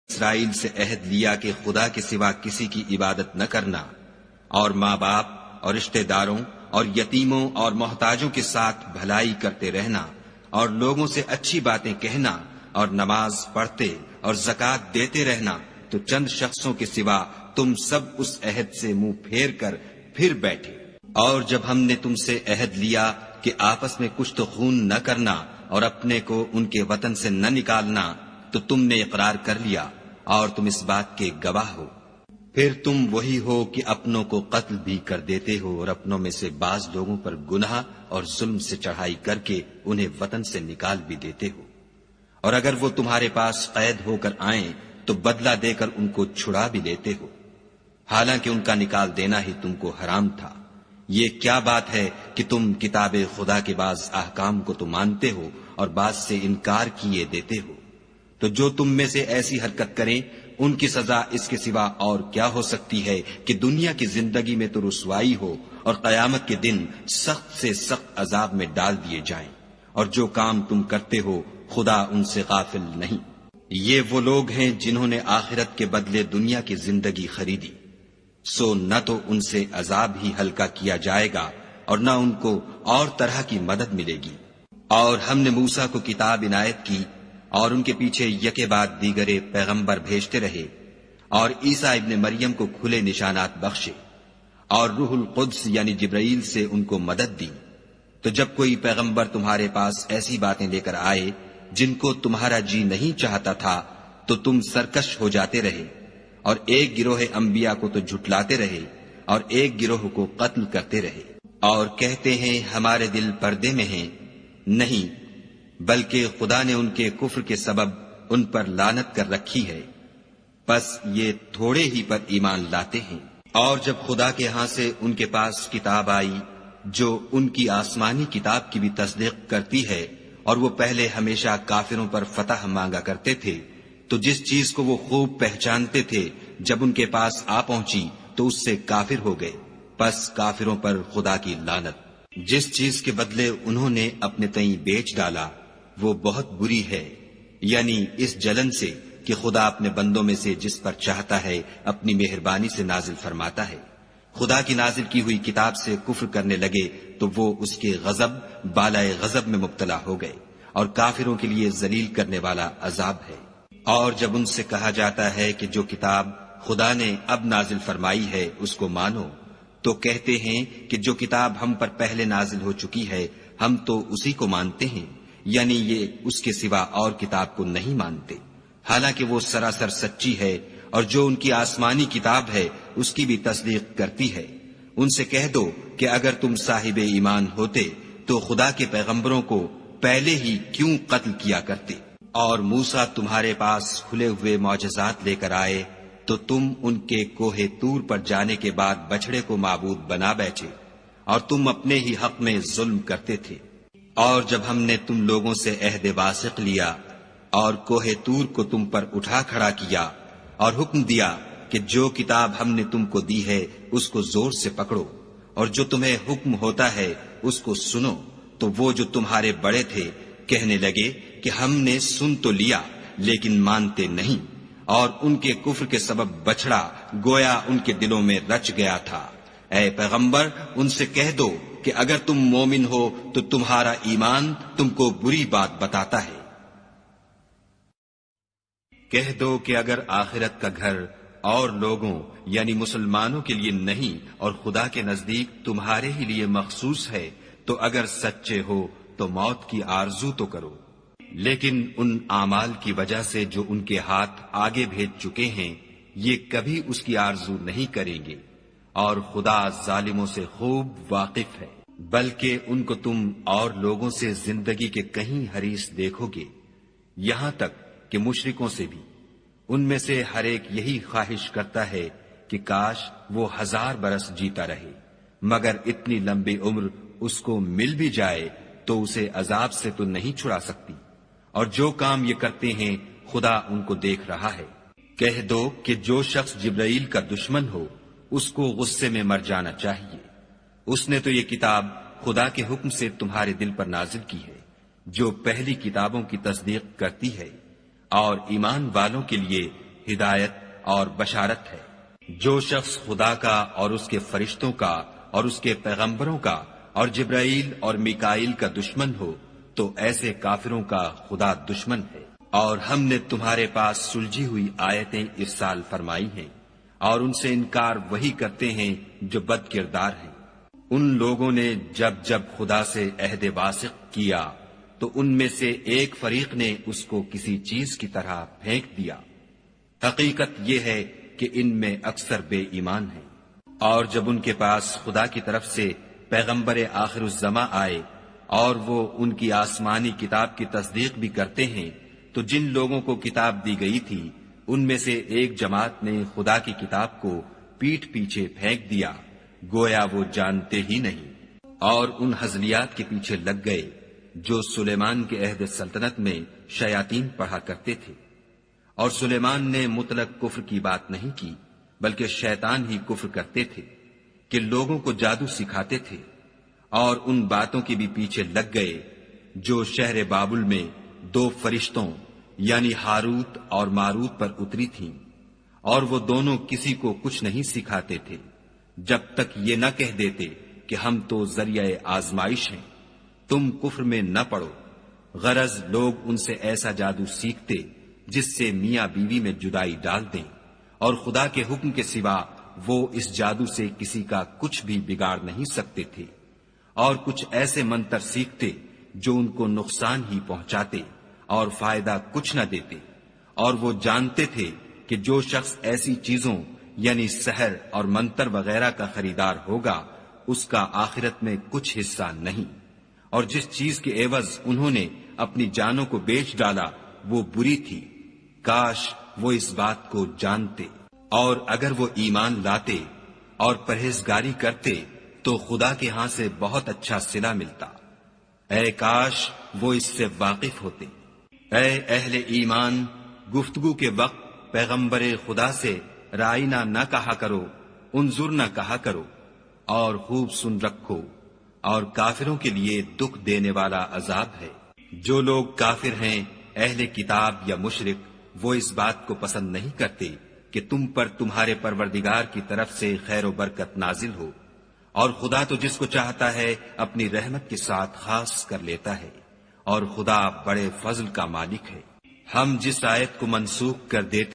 اسرائیل سے عہد لیا کہ خدا کے سوا کسی کی عبادت نہ کرنا، اور ماں باپ اور رشتہ داروں اور یتیموں اور محتاجوں کے ساتھ بھلائی کرتے رہنا، اور لوگوں سے اچھی باتیں کہنا، اور نماز پڑھتے اور زکوٰۃ دیتے رہنا، تو چند شخصوں کے سوا تم سب اس عہد سے منہ پھیر کر پھر بیٹھے۔ اور جب ہم نے تم سے عہد لیا کہ آپس میں کشت خون نہ کرنا اور اپنے کو ان کے وطن سے نہ نکالنا، تو تم نے اقرار کر لیا اور تم اس بات کے گواہ ہو۔ پھر تم وہی ہو کہ اپنوں کو قتل بھی کر دیتے ہو، اور اپنوں میں سے بعض لوگوں پر گناہ اور ظلم سے چڑھائی کر کے انہیں وطن سے نکال بھی دیتے ہو، اور اگر وہ تمہارے پاس قید ہو کر آئیں تو بدلہ دے کر ان کو چھڑا بھی لیتے ہو، حالانکہ ان کا نکال دینا ہی تم کو حرام تھا۔ یہ کیا بات ہے کہ تم کتاب خدا کے بعض احکام کو تو مانتے ہو اور بعض سے انکار کیے دیتے ہو؟ تو جو تم میں سے ایسی حرکت کریں ان کی سزا اس کے سوا اور کیا ہو سکتی ہے کہ دنیا کی زندگی میں تو رسوائی ہو اور قیامت کے دن سخت سے سخت عذاب میں ڈال دیے جائیں، اور جو کام تم کرتے ہو خدا ان سے غافل نہیں۔ یہ وہ لوگ ہیں جنہوں نے آخرت کے بدلے دنیا کی زندگی خریدی، سو نہ تو ان سے عذاب ہی ہلکا کیا جائے گا اور نہ ان کو اور طرح کی مدد ملے گی۔ اور ہم نے موسیٰ کو کتاب عنایت کی اور ان کے پیچھے یکے بعد دیگرے پیغمبر بھیجتے رہے، اور عیسیٰ ابن مریم کو کھلے نشانات بخشے، اور روح القدس یعنی جبرائیل سے ان کو مدد دی۔ تو جب کوئی پیغمبر تمہارے پاس ایسی باتیں لے کر آئے جن کو تمہارا جی نہیں چاہتا تھا تو تم سرکش ہو جاتے رہے، اور ایک گروہ انبیاء کو تو جھٹلاتے رہے اور ایک گروہ کو قتل کرتے رہے، اور کہتے ہیں ہمارے دل پردے میں ہیں، نہیں بلکہ خدا نے ان کے کفر کے سبب ان پر لعنت کر رکھی ہے، پس یہ تھوڑے ہی پر ایمان لاتے ہیں۔ اور جب خدا کے ہاں سے ان کے پاس کتاب آئی جو ان کی آسمانی کتاب کی بھی تصدیق کرتی ہے، اور وہ پہلے ہمیشہ کافروں پر فتح مانگا کرتے تھے، تو جس چیز کو وہ خوب پہچانتے تھے جب ان کے پاس آ پہنچی تو اس سے کافر ہو گئے، پس کافروں پر خدا کی لعنت۔ جس چیز کے بدلے انہوں نے اپنے تئیں بیچ ڈالا وہ بہت بری ہے، یعنی اس جلن سے کہ خدا اپنے بندوں میں سے جس پر چاہتا ہے اپنی مہربانی سے نازل فرماتا ہے۔ خدا کی نازل کی ہوئی کتاب سے کفر کرنے لگے تو وہ اس کے غضب بالائے غضب میں مبتلا ہو گئے، اور کافروں کے لیے ذلیل کرنے والا عذاب ہے۔ اور جب ان سے کہا جاتا ہے کہ جو کتاب خدا نے اب نازل فرمائی ہے اس کو مانو، تو کہتے ہیں کہ جو کتاب ہم پر پہلے نازل ہو چکی ہے ہم تو اسی کو مانتے ہیں، یعنی یہ اس کے سوا اور کتاب کو نہیں مانتے، حالانکہ وہ سراسر سچی ہے، اور جو ان کی آسمانی کتاب ہے اس کی بھی تصدیق کرتی ہے۔ ان سے کہہ دو کہ اگر تم صاحب ایمان ہوتے تو خدا کے پیغمبروں کو پہلے ہی کیوں قتل کیا کرتے؟ اور موسیٰ تمہارے پاس کھلے ہوئے معجزات لے کر آئے تو تم ان کے کوہ طور پر جانے کے بعد بچڑے کو معبود بنا بیٹھے، اور تم اپنے ہی حق میں ظلم کرتے تھے۔ اور جب ہم نے تم لوگوں سے عہد واثق لیا اور کوہ طور کو تم پر اٹھا کھڑا کیا اور حکم دیا کہ جو کتاب ہم نے تم کو دی ہے اس کو زور سے پکڑو، اور جو تمہیں حکم ہوتا ہے اس کو سنو، تو وہ جو تمہارے بڑے تھے کہنے لگے کہ ہم نے سن تو لیا لیکن مانتے نہیں، اور ان کے کفر کے سبب بچڑا گویا ان کے دلوں میں رچ گیا تھا۔ اے پیغمبر ان سے کہہ دو کہ اگر تم مومن ہو تو تمہارا ایمان تم کو بری بات بتاتا ہے۔ کہہ دو کہ اگر آخرت کا گھر اور لوگوں یعنی مسلمانوں کے لیے نہیں اور خدا کے نزدیک تمہارے ہی لیے مخصوص ہے تو اگر سچے ہو تو موت کی آرزو تو کرو، لیکن ان اعمال کی وجہ سے جو ان کے ہاتھ آگے بھیج چکے ہیں یہ کبھی اس کی آرزو نہیں کریں گے، اور خدا ظالموں سے خوب واقف ہے۔ بلکہ ان کو تم اور لوگوں سے زندگی کے کہیں حریص دیکھو گے، یہاں تک کہ مشرکوں سے بھی۔ ان میں سے ہر ایک یہی خواہش کرتا ہے کہ کاش وہ 1000 برس جیتا رہے، مگر اتنی لمبی عمر اس کو مل بھی جائے تو اسے عذاب سے تو نہیں چھڑا سکتی، اور جو کام یہ کرتے ہیں خدا ان کو دیکھ رہا ہے۔ کہہ دو کہ جو شخص جبرائیل کا دشمن ہو اس کو غصے میں مر جانا چاہیے، اس نے تو یہ کتاب خدا کے حکم سے تمہارے دل پر نازل کی ہے جو پہلی کتابوں کی تصدیق کرتی ہے، اور ایمان والوں کے لیے ہدایت اور بشارت ہے۔ جو شخص خدا کا اور اس کے فرشتوں کا اور اس کے پیغمبروں کا اور جبرائیل اور میکائیل کا دشمن ہو تو ایسے کافروں کا خدا دشمن ہے۔ اور ہم نے تمہارے پاس سلجھی ہوئی آیتیں ارسال فرمائی ہیں، اور ان سے انکار وہی کرتے ہیں جو بد کردار ہیں۔ ان لوگوں نے جب جب خدا سے عہد واثق کیا تو ان میں سے ایک فریق نے اس کو کسی چیز کی طرح پھینک دیا۔ حقیقت یہ ہے کہ ان میں اکثر بے ایمان ہیں۔ اور جب ان کے پاس خدا کی طرف سے پیغمبر آخر الزماں آئے اور وہ ان کی آسمانی کتاب کی تصدیق بھی کرتے ہیں تو جن لوگوں کو کتاب دی گئی تھی ان میں سے ایک جماعت نے خدا کی کتاب کو پیٹھ پیچھے پھینک دیا، گویا وہ جانتے ہی نہیں، اور ان ہزلیات کے پیچھے لگ گئے جو سلیمان کے عہد سلطنت میں شیاطین پڑھا کرتے تھے۔ اور سلیمان نے مطلق کفر کی بات نہیں کی، بلکہ شیطان ہی کفر کرتے تھے کہ لوگوں کو جادو سکھاتے تھے، اور ان باتوں کے بھی پیچھے لگ گئے جو شہر بابل میں 2 فرشتوں یعنی ہاروت اور ماروت پر اتری تھیں، اور وہ دونوں کسی کو کچھ نہیں سکھاتے تھے جب تک یہ نہ کہہ دیتے کہ ہم تو ذریعہ آزمائش ہیں، تم کفر میں نہ پڑو۔ غرض لوگ ان سے ایسا جادو سیکھتے جس سے میاں بیوی میں جدائی ڈال دیں، اور خدا کے حکم کے سوا وہ اس جادو سے کسی کا کچھ بھی بگاڑ نہیں سکتے تھے، اور کچھ ایسے منتر سیکھتے جو ان کو نقصان ہی پہنچاتے اور فائدہ کچھ نہ دیتے، اور وہ جانتے تھے کہ جو شخص ایسی چیزوں یعنی سحر اور منتر وغیرہ کا خریدار ہوگا اس کا آخرت میں کچھ حصہ نہیں، اور جس چیز کے عوض انہوں نے اپنی جانوں کو بیچ ڈالا وہ بری تھی، کاش وہ اس بات کو جانتے، اور اگر وہ ایمان لاتے اور پرہیزگاری کرتے تو خدا کے ہاں سے بہت اچھا صلہ ملتا۔ اے کاش وہ اس سے واقف ہوتے۔ اے اہل ایمان، گفتگو کے وقت پیغمبر خدا سے رائنا نہ کہا کرو، انظر نہ کہا کرو، اور خوب سن رکھو، اور کافروں کے لیے دکھ دینے والا عذاب ہے۔ جو لوگ کافر ہیں، اہل کتاب یا مشرک، وہ اس بات کو پسند نہیں کرتے کہ تم پر تمہارے پروردگار کی طرف سے خیر و برکت نازل ہو، اور خدا تو جس کو چاہتا ہے اپنی رحمت کے ساتھ خاص کر لیتا ہے، اور خدا بڑے فضل کا مالک ہے۔ ہم جس آیت کو منسوخ کر دیتے